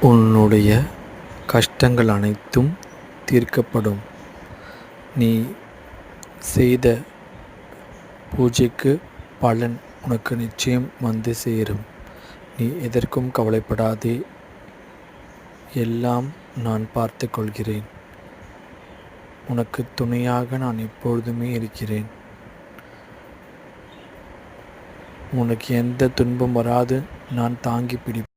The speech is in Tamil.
உன்னுடைய கஷ்டங்கள் அனைத்தும் தீர்க்கப்படும். நீ செய்த பூஜைக்கு பலன் உனக்கு நிச்சயம் வந்து சேரும். நீ எதற்கும் கவலைப்படாதே. எல்லாம் நான் பார்த்து கொள்கிறேன். உனக்கு துணையாக நான் எப்பொழுதுமே இருக்கிறேன். உனக்கு எந்த துன்பம் வராது. நான் தாங்கி பிடிப்பேன்.